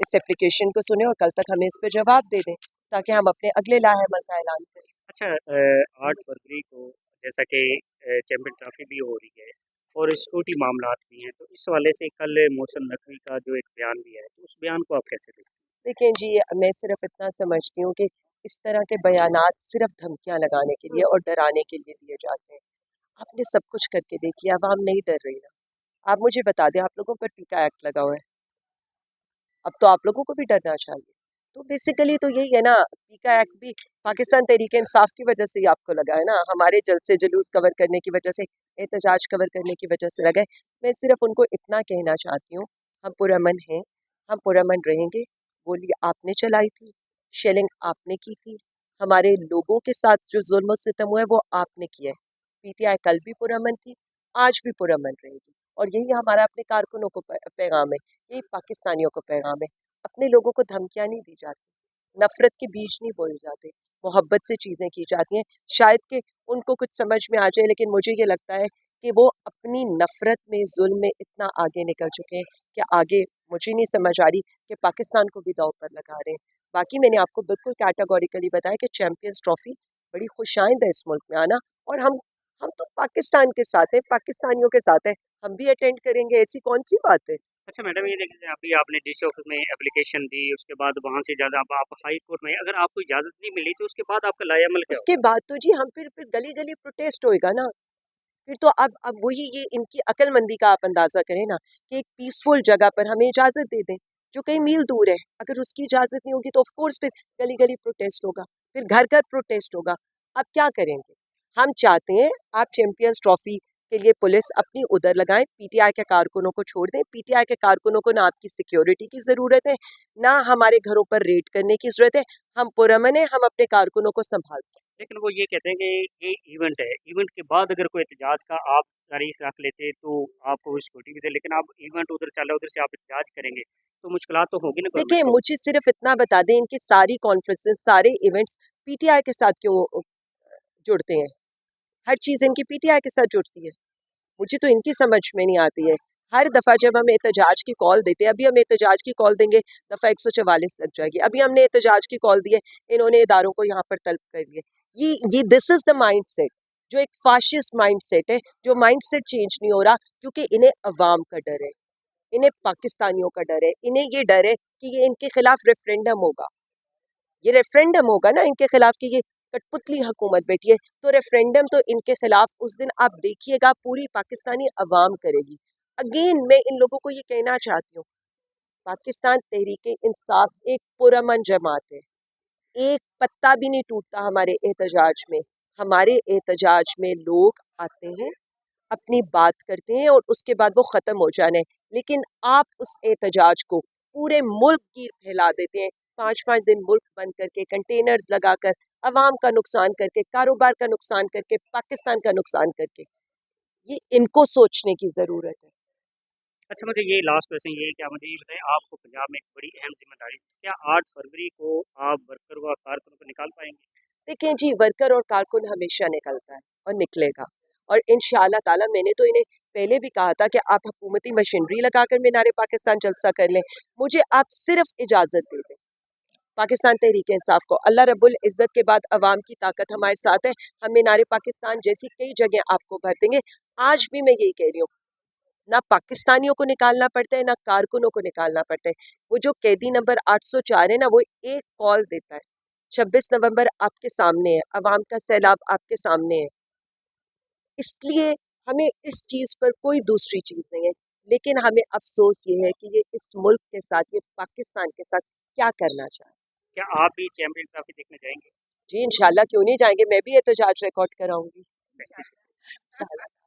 इस एप्लीकेशन को सुने और कल तक हमें इस पे जवाब दे दें ताकि हम अपने अगले लाहेमल का ऐलान करें। अच्छा, 8 फरवरी को जैसा कि चैंपियन ट्रॉफी भी हो रही है और सिक्योरिटी मामलात भी हैं, तो इस हवाले से कल मौसम नकवी का जो एक बयान भी है, तो उस बयान को आप कैसे देखते देखें जी, मैं सिर्फ इतना समझती हूँ कि इस तरह के बयानात सिर्फ धमकियाँ लगाने के लिए और डराने के लिए दिए जाते हैं। आपने सब कुछ करके देख लिया, अवाम नहीं डर रही ना। आप मुझे बता दें, आप लोगों पर पीका एक्ट लगा हुआ है, अब तो आप लोगों को भी डरना चाहिए। तो बेसिकली तो यही है ना, पीका एक्ट भी पाकिस्तान तहरीक इंसाफ की वजह से ही आपको लगा है ना, हमारे जलसे जुलूस कवर करने की वजह से, एहतजाज कवर करने की वजह से लगा है। मैं सिर्फ उनको इतना कहना चाहती हूँ, हम पुरअमन हैं, हम पुरअमन रहेंगे। गोली आपने चलाई थी, शेलिंग आपने की थी, हमारे लोगों के साथ जो जुल्म सितम हुआ है वो आपने किया है। पीटीआई कल भी पुरअमन थी, आज भी पुरअमन रहेगी, और यही हमारा अपने कारकुनों को पैगाम है, यही पाकिस्तानियों को पैगाम है। अपने लोगों को धमकियाँ नहीं दी जाती, नफरत के बीज नहीं बोले जाते, मोहब्बत से चीज़ें की जाती हैं। शायद कि उनको कुछ समझ में आ जाए, लेकिन मुझे ये लगता है कि वो अपनी नफरत में, जुल्म में इतना आगे निकल चुके हैं कि आगे मुझे नहीं समझ आ रही कि पाकिस्तान को भी दांव पर लगा रहे हैं। बाकी मैंने आपको बिल्कुल कैटेगोरिकली बताया कि चैंपियंस ट्रॉफी बड़ी खुशाइंद है इस मुल्क में आना, और हम तो पाकिस्तान के साथ हैं, पाकिस्तानियों के साथ हैं, हम भी अटेंड करेंगे, ऐसी कौन सी बात है। हैं? अच्छा मैडम, ये देखिए अभी आपने डीसी ऑफिस में एप्लीकेशन दी, उसके बाद वहाँ से ज़्यादा अब आप हाई कोर्ट में, अगर आपको इजाज़त नहीं मिली तो उसके बाद आपका लाएअमल क्या उसके होगा? बाद तो जी हम फिर गली गली प्रोटेस्ट होएगा ना। फिर तो अब वही ये इनकी अक्लमंदी का आप अंदाजा करें ना, कि एक पीसफुल जगह पर हमें इजाजत दे दें जो कई मील दूर है। अगर उसकी इजाजत नहीं होगी तो ऑफ कोर्स फिर गली गली प्रोटेस्ट होगा, फिर घर घर प्रोटेस्ट होगा। अब क्या करेंगे? हम चाहते हैं आप चैंपियंस ट्रॉफी के लिए पुलिस अपनी उधर लगाएं, पीटीआई के कारकुनों को छोड़ दें। पीटीआई के कारकुनों को ना आपकी सिक्योरिटी की जरूरत है, ना हमारे घरों पर रेड करने की जरूरत है। हम पुरअमन है, हम अपने कारकुनों को संभाल सकते। लेकिन वो ये कहते हैं कि ये इवेंट है, इवेंट के बाद अगर कोई एहतजाज का आप तारीख रख लेते तो आपको सिक्योरिटी भी दे, लेकिन आप इवेंट उधर चला, उधर से आप एहतजाज करेंगे तो मुश्किलात तो होगी ना देखिए, गवर्नमेंट को। मुझे सिर्फ इतना बता दें, इनकी सारी कॉन्फ्रेंसेस, सारे इवेंट्स पीटीआई के साथ क्यों जुड़ते हैं? हर चीज़ इनकी पीटीआई के साथ जुड़ती है। मुझे तो इनकी समझ में नहीं आती है। हर दफ़ा जब हम एहतजाज की कॉल देते हैं, अभी हम एहतजाज की कॉल देंगे, दफ़ा 144 लग जाएगी। अभी हमने एहतजाज की कॉल दी है, इन्होंने इदारों को यहाँ पर तलब कर लिया। ये this is the mind set, जो एक फाशिस्ट माइंड सेट है, जो माइंड सेट चेंज नहीं हो रहा, क्योंकि इन्हें अवाम का डर है, इन्हें पाकिस्तानियों का डर है, इन्हें ये डर है कि ये इनके खिलाफ रेफरेंडम होगा। ये रेफरेंडम होगा ना इनके खिलाफ कि ये कठपुतली हुकूमत बैठी है, तो रेफरेंडम तो इनके खिलाफ उस दिन आप देखिएगा पूरी पाकिस्तानी अवाम करेगी। अगेन मैं इन लोगों को ये कहना चाहती हूँ, पाकिस्तान तहरीक इंसाफ एक पुरअमन जमात है, एक पत्ता भी नहीं टूटता हमारे एहतजाज में। हमारे एहतजाज में लोग आते हैं, अपनी बात करते हैं और उसके बाद वो ख़त्म हो जाना है। लेकिन आप उस एहतजाज को पूरे मुल्क की फैला देते हैं, 5-5 दिन मुल्क बंद करके, कंटेनर्स लगाकर, अवाम का नुकसान करके, कारोबार का नुकसान करके, पाकिस्तान का नुकसान करके। ये इनको सोचने की ज़रूरत है। अच्छा, मुझे ये लास्ट क्वेश्चन ये है कि आप मुझे ये बताएं, आपको पंजाब में एक बड़ी अहम जिम्मेदारी, क्या 8 फरवरी को आप वर्कर व कारकुनों को निकाल पाएंगे? देखें जी, वर्कर और कारकुन हमेशा निकलता है और निकलेगा, और इंशाअल्लाह ताला मैंने तो इन्हें पहले भी कहा था कि आप हुकूमती मशीनरी लगाकर मीनारे पाकिस्तान जलसा कर लें, मुझे आप सिर्फ इजाज़त दे दें। पाकिस्तान तहरीक इंसाफ को, अल्लाह रब्बुल इज़्ज़त के बाद अवाम की ताकत हमारे साथ है, हम मीनारे पाकिस्तान जैसी कई जगह आपको भर देंगे। आज भी मैं यही कह रही हूँ, ना पाकिस्तानियों को निकालना पड़ता है, ना कारकुनों को निकालना पड़ता है। वो जो कैदी नंबर 804 है ना, वो एक कॉल देता है। 26 नवंबर आपके सामने है, अवाम का सैलाब आपके सामने है, इसलिए हमें इस चीज़ पर कोई दूसरी चीज़ नहीं है। लेकिन हमें अफसोस ये है कि ये इस मुल्क के साथ, ये पाकिस्तान के साथ क्या करना चाहे। क्या आप भी चैंपियन ट्रॉफी देखने जाएंगे? जी इंशाल्लाह, क्यों नहीं जाएंगे, मैं भी एहतजाज रिकॉर्ड कराऊंगी इंशाल्लाह।